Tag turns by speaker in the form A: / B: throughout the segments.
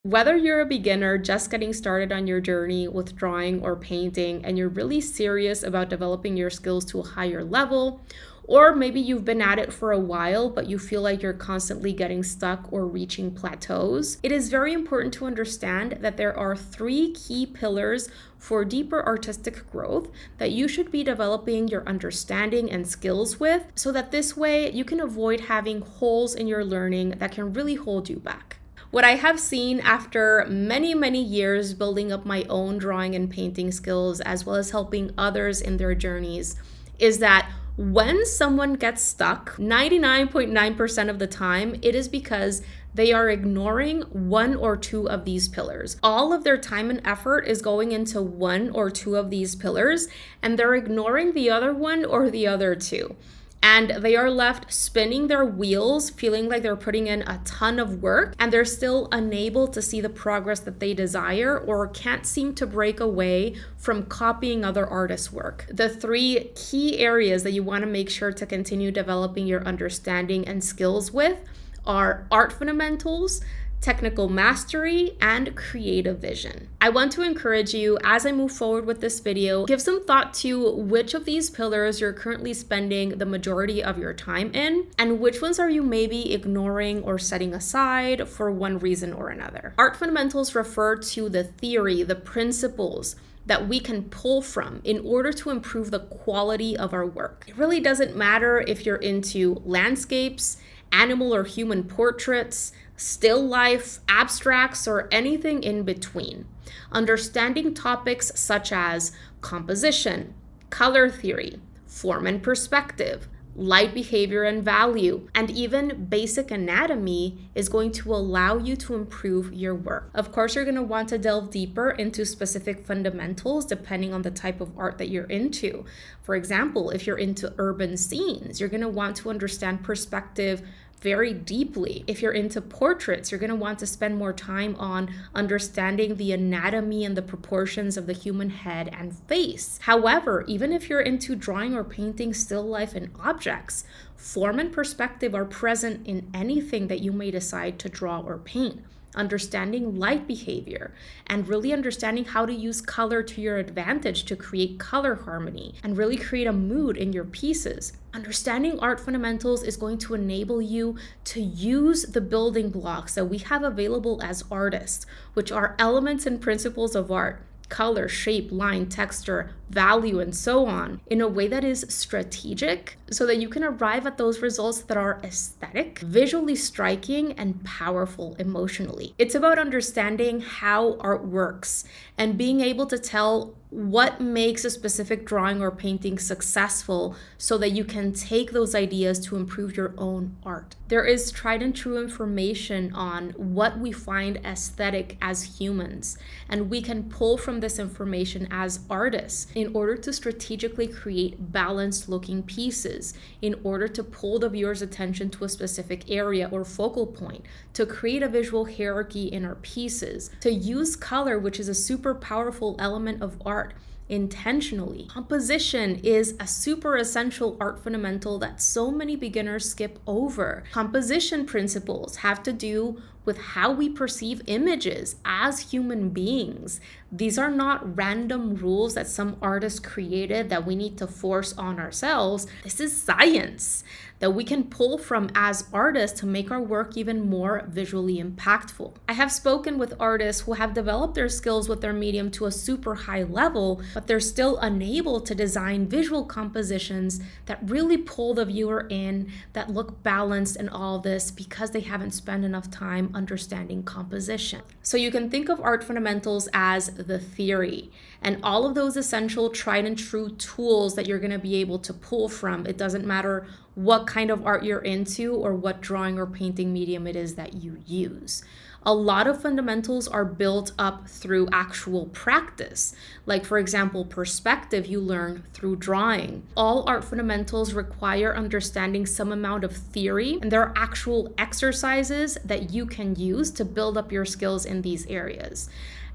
A: Whether you're a beginner just getting started on your journey with drawing or painting, and you're really serious about developing your skills to a higher level, or maybe you've been at it for a while, but you feel like you're constantly getting stuck or reaching plateaus, it is very important to understand that there are three key pillars for deeper artistic growth that you should be developing your understanding and skills with, so that this way you can avoid having holes in your learning that can really hold you back. What I have seen after many, many years building up my own drawing and painting skills, as well as helping others in their journeys, is that when someone gets stuck, 99.9% of the time, it is because they are ignoring one or two of these pillars. All of their time and effort is going into one or two of these pillars, and they're ignoring the other one or the other two. And they are left spinning their wheels, feeling like they're putting in a ton of work, and they're still unable to see the progress that they desire, or can't seem to break away from copying other artists' work. The three key areas that you want to make sure to continue developing your understanding and skills with are art fundamentals, technical mastery, and creative vision. I want to encourage you, as I move forward with this video, give some thought to which of these pillars you're currently spending the majority of your time in, and which ones are you maybe ignoring or setting aside for one reason or another. Art fundamentals refer to the theory, the principles that we can pull from in order to improve the quality of our work. It really doesn't matter if you're into landscapes, animal or human portraits, still life, abstracts, or anything in between. Understanding topics such as composition, color theory, form and perspective, light behavior and value, and even basic anatomy is going to allow you to improve your work. Of course, you're going to want to delve deeper into specific fundamentals depending on the type of art that you're into. For example, if you're into urban scenes, you're going to want to understand perspective very deeply. If you're into portraits, you're going to want to spend more time on understanding the anatomy and the proportions of the human head and face. However, even if you're into drawing or painting still life and objects, form and perspective are present in anything that you may decide to draw or paint. Understanding light behavior and really understanding how to use color to your advantage to create color harmony and really create a mood in your pieces. Understanding art fundamentals is going to enable you to use the building blocks that we have available as artists, which are elements and principles of art: color, shape, line, texture, value, and so on, in a way that is strategic, so that you can arrive at those results that are aesthetic, visually striking, and powerful emotionally. It's about understanding how art works and being able to tell what makes a specific drawing or painting successful, so that you can take those ideas to improve your own art. There is tried and true information on what we find aesthetic as humans, and we can pull from this information as artists in order to strategically create balanced looking pieces, in order to pull the viewer's attention to a specific area or focal point, to create a visual hierarchy in our pieces, to use color, which is a super powerful element of art, intentionally. Composition is a super essential art fundamental that so many beginners skip over. Composition principles have to do with how we perceive images as human beings. These are not random rules that some artist created that we need to force on ourselves. This is science that we can pull from as artists to make our work even more visually impactful. I have spoken with artists who have developed their skills with their medium to a super high level, but they're still unable to design visual compositions that really pull the viewer in, that look balanced and all this, because they haven't spent enough time understanding composition. So you can think of art fundamentals as the theory, and all of those essential tried and true tools that you're going to be able to pull from. It doesn't matter what kind of art you're into or what drawing or painting medium it is that you use. A lot of fundamentals are built up through actual practice. Like, for example, perspective you learn through drawing. All art fundamentals require understanding some amount of theory, and there are actual exercises that you can use to build up your skills in these areas.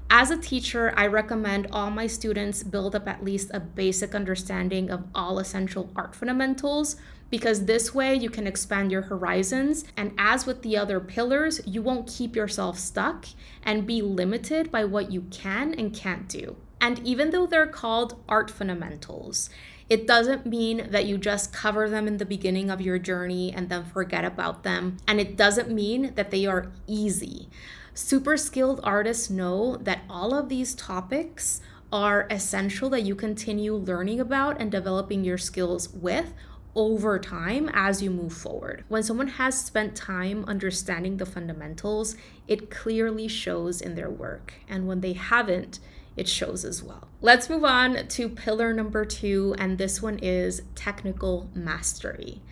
A: As a teacher, I recommend all my students build up at least a basic understanding of all essential art fundamentals, because this way you can expand your horizons. And as with the other pillars, you won't keep yourself stuck and be limited by what you can and can't do. And even though they're called art fundamentals, it doesn't mean that you just cover them in the beginning of your journey and then forget about them. And it doesn't mean that they are easy. Super skilled artists know that all of these topics are essential that you continue learning about and developing your skills with over time as you move forward. When someone has spent time understanding the fundamentals, it clearly shows in their work. And when they haven't, it shows as well. Let's move on to pillar number 2, and this one is technical mastery.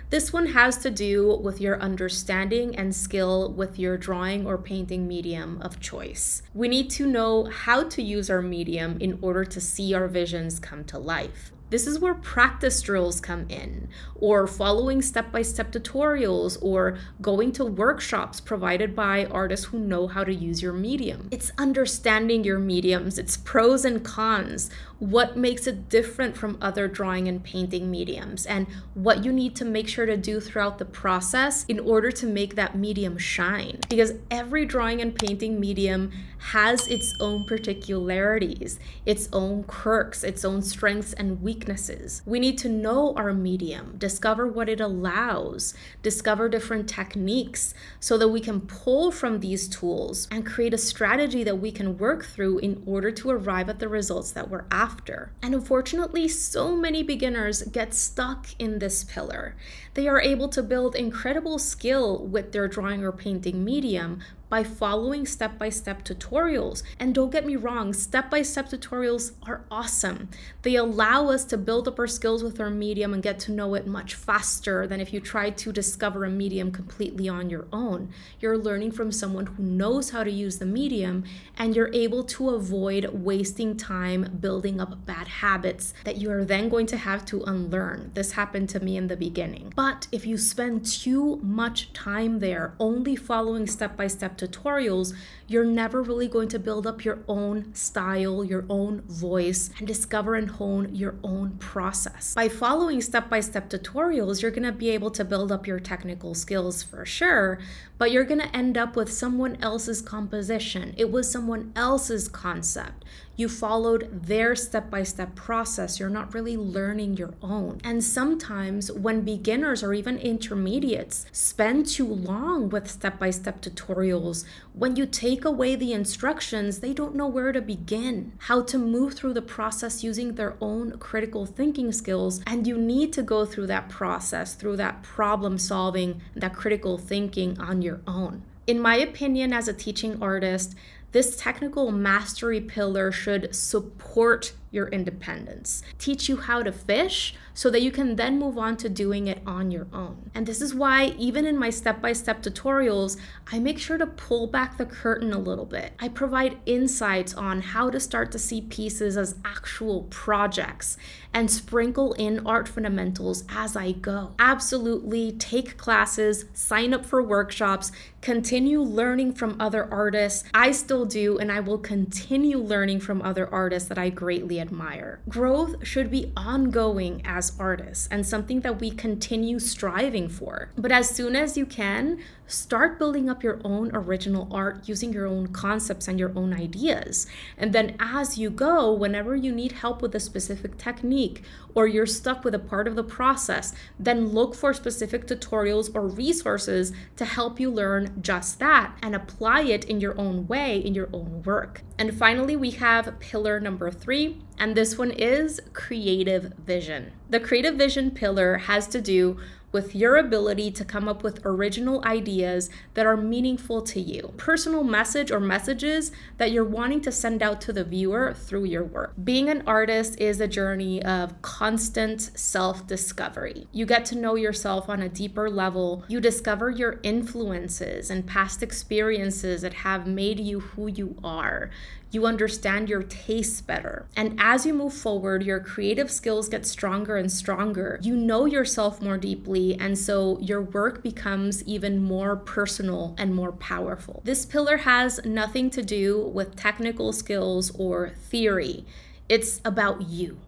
A: This one has to do with your understanding and skill with your drawing or painting medium of choice. We need to know how to use our medium in order to see our visions come to life. This is where practice drills come in, or following step-by-step tutorials, or going to workshops provided by artists who know how to use your medium. It's understanding your mediums, its pros and cons, what makes it different from other drawing and painting mediums, and what you need to make sure to do throughout the process in order to make that medium shine. Because every drawing and painting medium has its own particularities, its own quirks, its own strengths and weaknesses. We need to know our medium, discover what it allows, discover different techniques so that we can pull from these tools and create a strategy that we can work through in order to arrive at the results that we're after. And unfortunately, so many beginners get stuck in this pillar. They are able to build incredible skill with their drawing or painting medium by following step-by-step tutorials. And don't get me wrong, step-by-step tutorials are awesome. They allow us to build up our skills with our medium and get to know it much faster than if you try to discover a medium completely on your own. You're learning from someone who knows how to use the medium, and you're able to avoid wasting time building up bad habits that you are then going to have to unlearn. This happened to me in the beginning. But if you spend too much time there only following step-by-step tutorials, you're never really going to build up your own style, your own voice, and discover and hone your own process. By following step-by-step tutorials, you're going to be able to build up your technical skills for sure, but you're going to end up with someone else's composition. It was someone else's concept. You followed their step-by-step process. You're not really learning your own. And sometimes when beginners or even intermediates spend too long with step-by-step tutorials, when you take away the instructions, they don't know where to begin, how to move through the process using their own critical thinking skills. And you need to go through that process, through that problem solving, that critical thinking on your own. In my opinion, as a teaching artist, this technical mastery pillar should support your independence, teach you how to fish so that you can then move on to doing it on your own. And this is why even in my step-by-step tutorials, I make sure to pull back the curtain a little bit. I provide insights on how to start to see pieces as actual projects and sprinkle in art fundamentals as I go. Absolutely take classes, sign up for workshops, continue learning from other artists. I still do, and I will continue learning from other artists that I greatly admire. Growth should be ongoing as artists and something that we continue striving for. But as soon as you can, start building up your own original art using your own concepts and your own ideas. And then as you go, whenever you need help with a specific technique or you're stuck with a part of the process, then look for specific tutorials or resources to help you learn just that and apply it in your own way, in your own work. And finally, we have pillar number 3, and this one is creative vision. The creative vision pillar has to do with your ability to come up with original ideas that are meaningful to you. Personal message or messages that you're wanting to send out to the viewer through your work. Being an artist is a journey of constant self-discovery. You get to know yourself on a deeper level. You discover your influences and past experiences that have made you who you are. You understand your tastes better. And as you move forward, your creative skills get stronger and stronger. You know yourself more deeply, deeply, and so your work becomes even more personal and more powerful. This pillar has nothing to do with technical skills or theory. It's about you.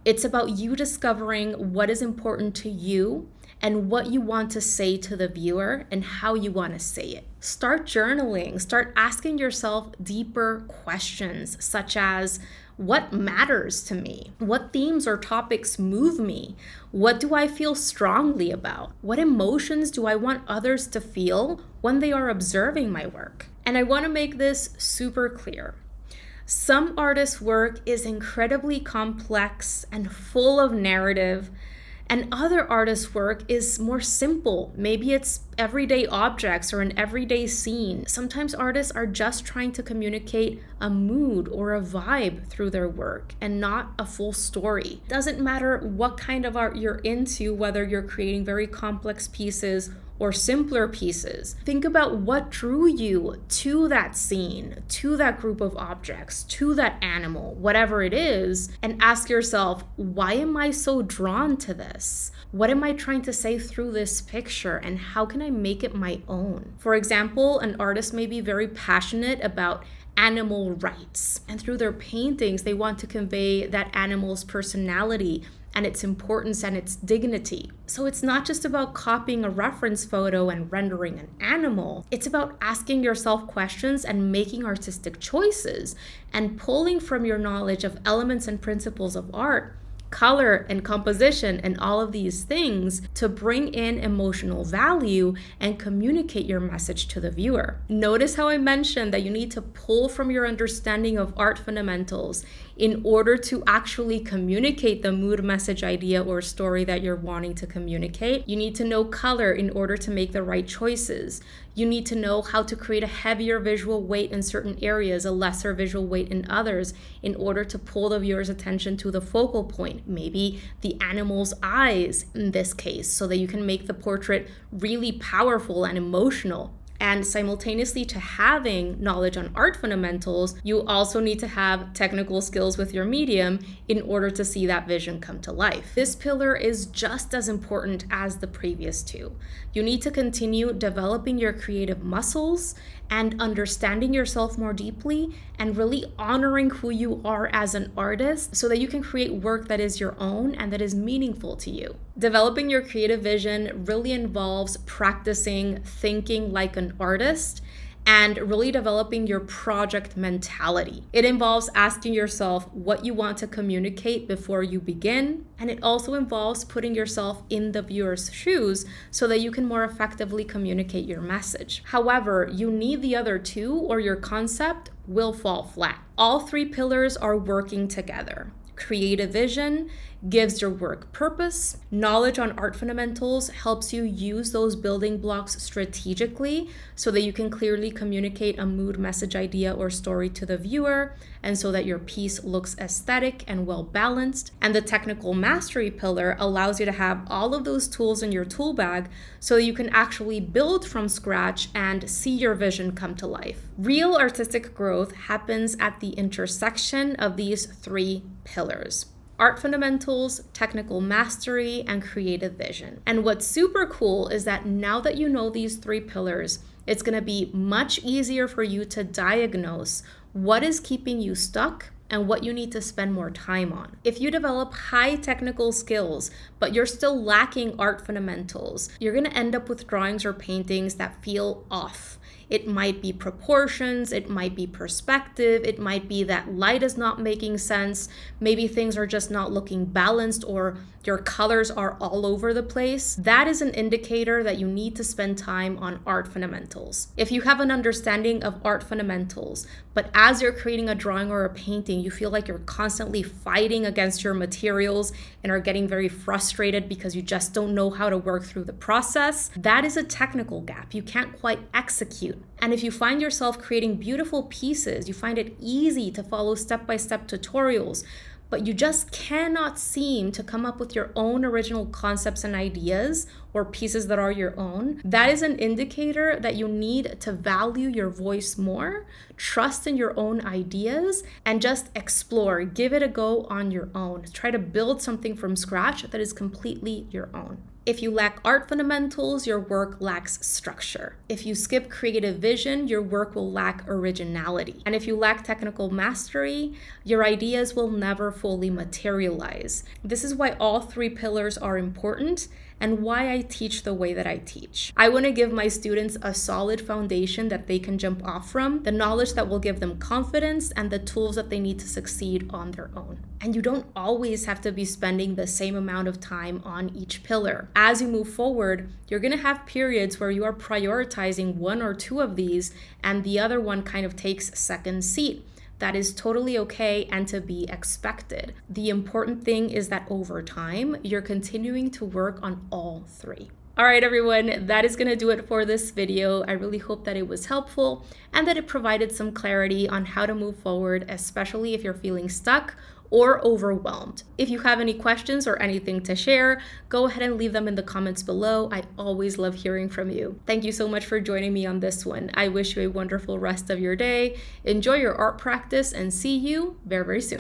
A: It's about you discovering what is important to you and what you want to say to the viewer and how you want to say it. Start journaling. Start asking yourself deeper questions, such as, what matters to me? What themes or topics move me? What do I feel strongly about? What emotions do I want others to feel when they are observing my work? And I want to make this super clear. Some artists' work is incredibly complex and full of narrative, and other artists' work is more simple. Maybe it's everyday objects or an everyday scene. Sometimes artists are just trying to communicate a mood or a vibe through their work and not a full story. It doesn't matter what kind of art you're into, whether you're creating very complex pieces or simpler pieces. Think about what drew you to that scene, to that group of objects, to that animal, whatever it is, and ask yourself, why am I so drawn to this? What am I trying to say through this picture, and how can I make it my own? For example, an artist may be very passionate about animal rights, and through their paintings, they want to convey that animal's personality and its importance and its dignity. So it's not just about copying a reference photo and rendering an animal. It's about asking yourself questions and making artistic choices and pulling from your knowledge of elements and principles of art, color and composition and all of these things to bring in emotional value and communicate your message to the viewer. Notice how I mentioned that you need to pull from your understanding of art fundamentals in order to actually communicate the mood, message, idea, or story that you're wanting to communicate. You need to know color in order to make the right choices. You need to know how to create a heavier visual weight in certain areas, a lesser visual weight in others, in order to pull the viewer's attention to the focal point, maybe the animal's eyes in this case, so that you can make the portrait really powerful and emotional. And simultaneously to having knowledge on art fundamentals, you also need to have technical skills with your medium in order to see that vision come to life. This pillar is just as important as the previous two. You need to continue developing your creative muscles and understanding yourself more deeply and really honoring who you are as an artist so that you can create work that is your own and that is meaningful to you. Developing your creative vision really involves practicing thinking like an artist and really developing your project mentality. It involves asking yourself what you want to communicate before you begin, and it also involves putting yourself in the viewer's shoes so that you can more effectively communicate your message. However, you need the other two or your concept will fall flat. All three pillars are working together. Creative vision gives your work purpose. Knowledge on art fundamentals helps you use those building blocks strategically so that you can clearly communicate a mood, message, idea, or story to the viewer, and so that your piece looks aesthetic and well balanced. And the technical mastery pillar allows you to have all of those tools in your tool bag so that you can actually build from scratch and see your vision come to life. Real artistic growth happens at the intersection of these three pillars: art fundamentals, technical mastery, and creative vision. And what's super cool is that now that you know these three pillars, it's going to be much easier for you to diagnose what is keeping you stuck and what you need to spend more time on. If you develop high technical skills, but you're still lacking art fundamentals, you're going to end up with drawings or paintings that feel off. It might be proportions, it might be perspective, it might be that light is not making sense, maybe things are just not looking balanced, or your colors are all over the place. That is an indicator that you need to spend time on art fundamentals. If you have an understanding of art fundamentals, but as you're creating a drawing or a painting, you feel like you're constantly fighting against your materials and are getting very frustrated because you just don't know how to work through the process, that is a technical gap. You can't quite execute. And if you find yourself creating beautiful pieces, you find it easy to follow step-by-step tutorials, but you just cannot seem to come up with your own original concepts and ideas or pieces that are your own, that is an indicator that you need to value your voice more, trust in your own ideas, and just explore, give it a go on your own. Try to build something from scratch that is completely your own. If you lack art fundamentals, your work lacks structure. If you skip creative vision, your work will lack originality. And if you lack technical mastery, your ideas will never fully materialize. This is why all three pillars are important and why I teach the way that I teach. I want to give my students a solid foundation that they can jump off from, the knowledge that will give them confidence, and the tools that they need to succeed on their own. And you don't always have to be spending the same amount of time on each pillar. As you move forward, you're going to have periods where you are prioritizing one or two of these and the other one kind of takes second seat. That is totally okay and to be expected. The important thing is that over time, you're continuing to work on all three. All right, everyone, that is going to do it for this video. I really hope that it was helpful and that it provided some clarity on how to move forward, especially if you're feeling stuck or overwhelmed. If you have any questions or anything to share, go ahead and leave them in the comments below. I always love hearing from you. Thank you so much for joining me on this one. I wish you a wonderful rest of your day. Enjoy your art practice and see you very, very soon.